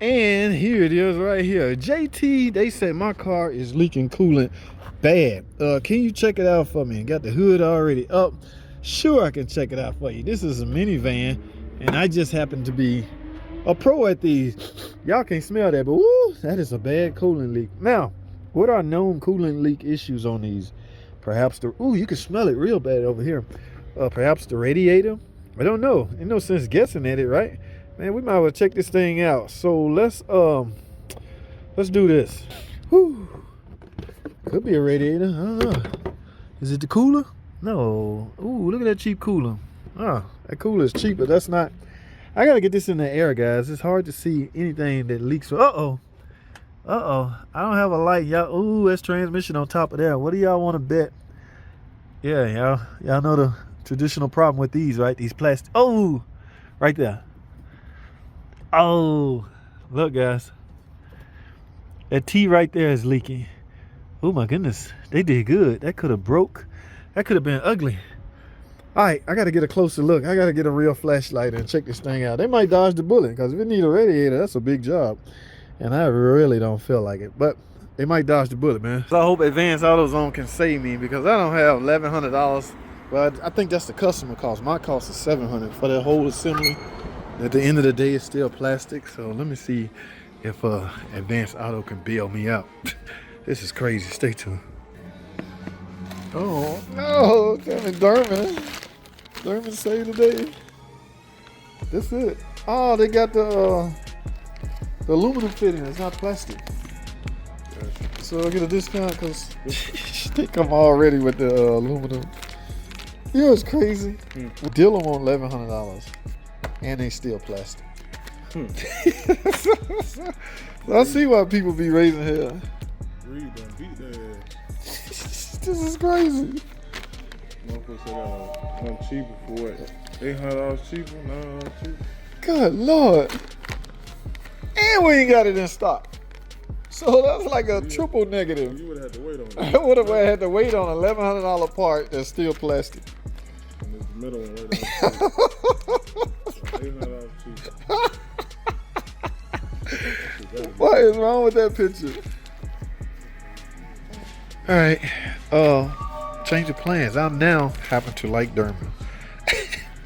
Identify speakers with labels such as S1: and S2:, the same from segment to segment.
S1: And here it is right here. JT, they said my car is leaking coolant bad. Can you check it out for me? Got the hood already up. Sure, I can check it out for you. This is a minivan, and I just happen to be a pro at these. Y'all can't smell that, but woo, that is a bad coolant leak. Now, what are known coolant leak issues on these? Perhaps the, ooh, you can smell it real bad over here. Perhaps the radiator. I don't know. Ain't no sense guessing at it, right? Man, we might as well check this thing out. So let's do this. Whew. Could be a radiator. I don't know. Is it the cooler? No. Ooh, look at that cheap cooler. Oh, that cooler is cheap, but that's not. I gotta get this in the air, guys. It's hard to see anything that leaks. Uh-oh. Uh-oh. I don't have a light. Y'all, ooh, that's transmission on top of there. What do y'all want to bet? Yeah, y'all know the traditional problem with these, right? These plastic. Oh, right there. Oh, look, guys. That T right there is leaking. Oh my goodness, they did good. That could have broke. That could have been ugly. All right, I got to get a closer look. I got to get a real flashlight and check this thing out. They might dodge the bullet, because if it need a radiator, that's a big job. And I really don't feel like it, but they might dodge the bullet, man. So I hope Advanced AutoZone can save me, because I don't have $1,100. But I think that's the customer cost. My cost is $700 for that whole assembly. At the end of the day, it's still plastic. So let me see if Advanced Auto can bail me out. This is crazy. Stay tuned. Oh no, damn it, Dorman. Dorman saved the day. That's it. Oh, they got the aluminum fitting. It's not plastic. So I get a discount because they come already with the aluminum. You know, it's crazy. Dealer want $1,100, and they still plastic. I see why people be raising hell. This is crazy.
S2: Motherfuckers said I'm cheaper for it. $800 cheaper, $900 cheaper.
S1: Good Lord. And we ain't got it in stock. So that's like a triple negative.
S2: You would have had to wait on
S1: I
S2: that.
S1: would have had to wait on an $1,100 part that's still plastic.
S2: And this middle one right $800 cheaper.
S1: What is wrong with that picture? All right, change of plans. I now happen to like Dorman.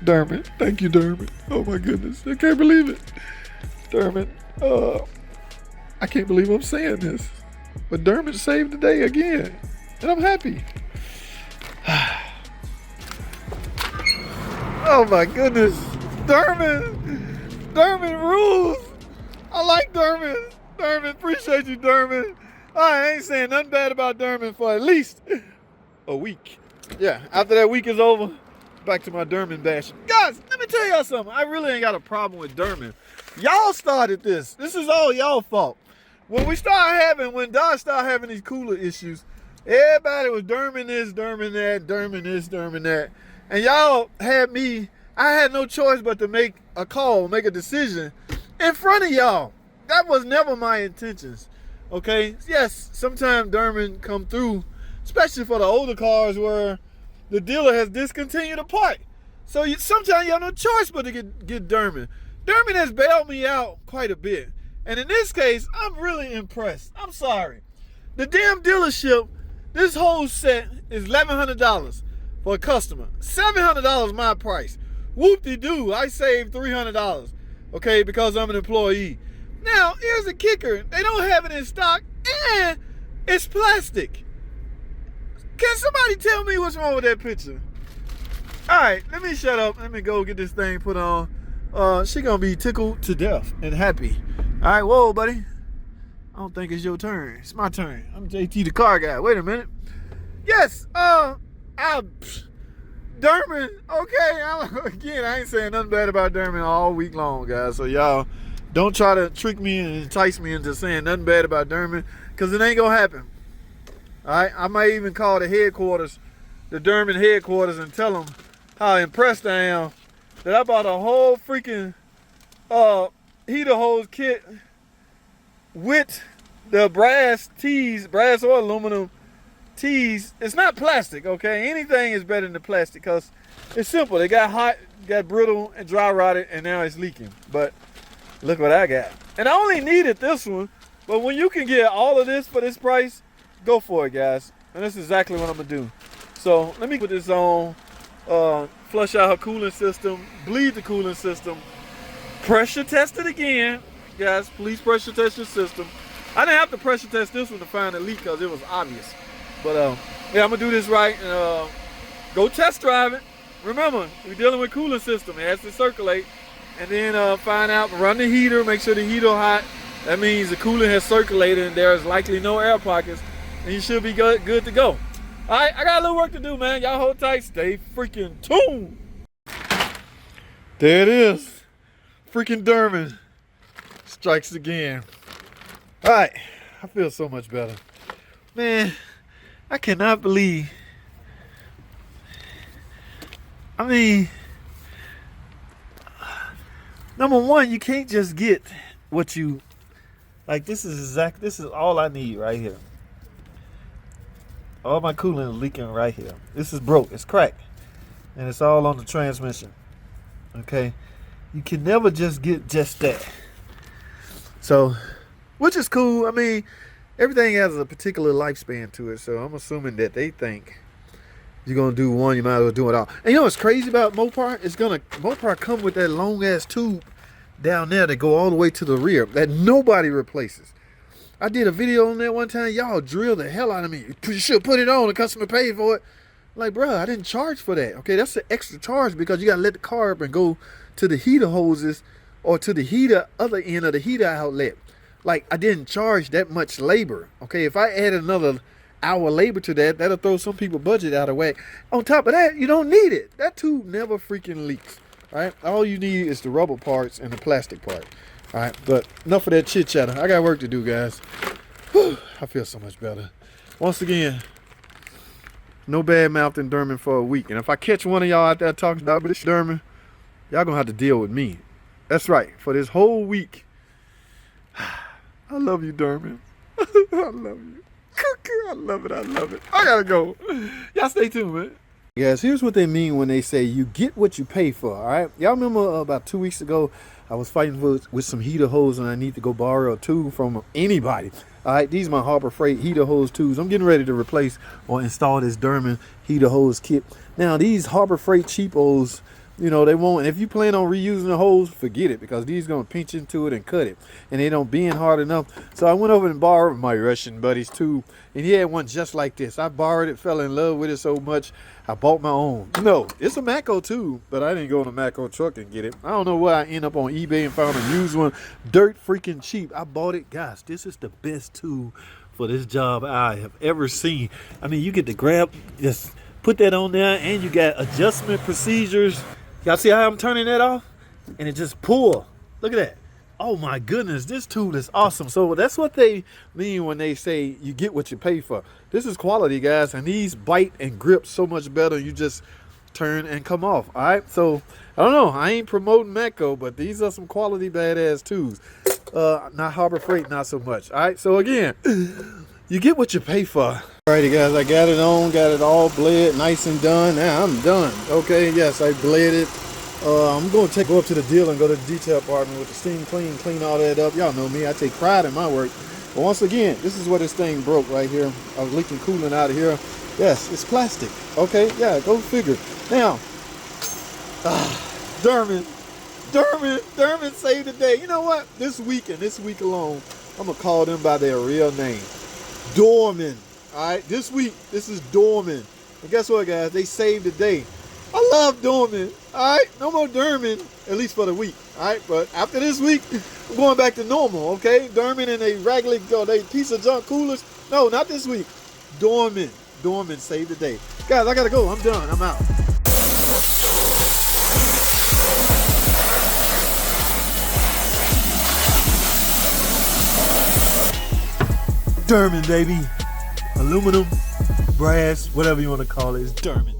S1: Dorman, thank you, Dorman. Oh my goodness, I can't believe it. Dorman, I can't believe I'm saying this, but Dorman saved the day again, and I'm happy. Oh my goodness, Dorman rules. I like Dorman. Dorman, appreciate you, Dorman. I ain't saying nothing bad about Dorman for at least a week. Yeah, after that week is over, back to my Dorman bashing. Guys, let me tell y'all something. I really ain't got a problem with Dorman. Y'all started this. This is all y'all fault. When Dodge started having these cooler issues, everybody was Dorman this, Dorman that, Dorman this, Dorman that. And y'all had me, I had no choice but to make a call, make a decision in front of y'all. That was never my intentions. Okay, yes, sometimes Dorman come through, especially for the older cars where the dealer has discontinued a part. So sometimes you have no choice but to get Dorman. Dorman has bailed me out quite a bit. And in this case, I'm really impressed. I'm sorry. The damn dealership, this whole set is $1,100 for a customer. $700 my price. Whoop-de-doo, I saved $300, okay, because I'm an employee. Now, here's the kicker. They don't have it in stock, and it's plastic. Can somebody tell me what's wrong with that picture? All right, let me shut up. Let me go get this thing put on. She gonna be tickled to death and happy. All right, whoa, buddy. I don't think it's your turn. It's my turn. I'm JT the car guy. Wait a minute. Yes, Dorman, okay. Again, I ain't saying nothing bad about Dorman all week long, guys. So y'all don't try to trick me and entice me into saying nothing bad about Dorman, because it ain't gonna happen. All right, I might even call the headquarters, the Dorman headquarters, and tell them how impressed I am that I bought a whole freaking heater hose kit with the brass tees, brass or aluminum tees. It's not plastic, okay? Anything is better than the plastic because it's simple. They got hot, got brittle and dry rotted, and now it's leaking. But Look what I got. And I only needed this one, but when you can get all of this for this price, go for it, guys. And that's exactly what I'm gonna do. So let me put this on, flush out her cooling system, bleed the cooling system, pressure test it again. Guys, please pressure test your system. I didn't have to pressure test this one to find a leak because it was obvious. But yeah, I'm gonna do this right and go test drive it. Remember, we're dealing with cooling system. It has to circulate. And then find out, run the heater, make sure the heater hot. That means the coolant has circulated and there's likely no air pockets. And you should be good to go. All right, I got a little work to do, man. Y'all hold tight, stay freaking tuned. There it is. Freaking Dorman strikes again. All right, I feel so much better. Man, I cannot believe. I mean, number one, you can't just get what you, like this is all I need right here. All my coolant is leaking right here. This is broke, it's cracked. And it's all on the transmission. Okay? You can never just get just that. So, which is cool. I mean, everything has a particular lifespan to it. So I'm assuming that they think you're gonna do one, you might as well do it all. And you know what's crazy about Mopar? Mopar come with that long ass tube down there that go all the way to the rear that nobody replaces. I did a video on that one time. Y'all drilled the hell out of me. You should put it on. The customer paid for it. Like, bro, I didn't charge for that. Okay, that's an extra charge because you gotta let the car up and go to the heater hoses or to the heater other end of the heater outlet. Like, I didn't charge that much labor. Okay, if I add another hour labor to that, that'll throw some people's budget out of whack. On top of that, you don't need it. That tube never freaking leaks. All right, all you need is the rubber parts and the plastic part. All right, but enough of that chit chatter. I got work to do, guys. Whew, I feel so much better. Once again, no bad mouthing Dorman for a week. And if I catch one of y'all out there talking about this Dorman, y'all gonna have to deal with me. That's right, for this whole week. I love you, Dorman. I love you. I love it, I love it. I gotta go. Y'all stay tuned, man. Guys, here's what they mean when they say you get what you pay for, all right? Y'all remember about 2 weeks ago, I was fighting with some heater hose and I need to go borrow a tube from anybody. All right, these are my Harbor Freight heater hose tubes. I'm getting ready to replace or install this Dorman heater hose kit. Now, these Harbor Freight cheapos, you know, they won't, if you plan on reusing the hose, forget it, because these gonna pinch into it and cut it, and they don't bend hard enough. So I went over and borrowed my Russian buddy's tube, and he had one just like this. I borrowed it, fell in love with it so much, I bought my own. No, it's a Mako tube, but I didn't go in a Mako truck and get it. I don't know why I end up on eBay and found a used one, dirt freaking cheap. I bought it. Guys, this is the best tube for this job I have ever seen. I mean, you get to grab, just put that on there, and you got adjustment procedures. Y'all see how I'm turning that off? And it just pull. Look at that. Oh my goodness, this tool is awesome. So that's what they mean when they say you get what you pay for. This is quality, guys, and these bite and grip so much better. You just turn and come off. All right, so I don't know, I ain't promoting Mako, but these are some quality badass tools. Not Harbor Freight, not so much. All right, so again, you get what you pay for. Alrighty, guys, I got it on, got it all bled, nice and done. Now I'm done. Okay, yes, I bled it. I'm going to go up to the dealer and go to the detail department with the steam clean all that up. Y'all know me, I take pride in my work. But once again, this is where this thing broke right here. I was leaking coolant out of here. Yes, it's plastic. Okay, yeah, go figure. Now, Dorman saved the day. You know what? This week and this week alone, I'm going to call them by their real name. Dorman. All right, this week, this is Dorman. And guess what, guys? They saved the day. I love Dorman. All right, no more Dorman, at least for the week. All right, but after this week, we're going back to normal, okay? Dorman and they raggedy, they piece of junk coolers. No, not this week. Dorman saved the day. Guys, I gotta go. I'm done. I'm out. Dorman, baby. Aluminum, brass, whatever you want to call it, it's Dorman.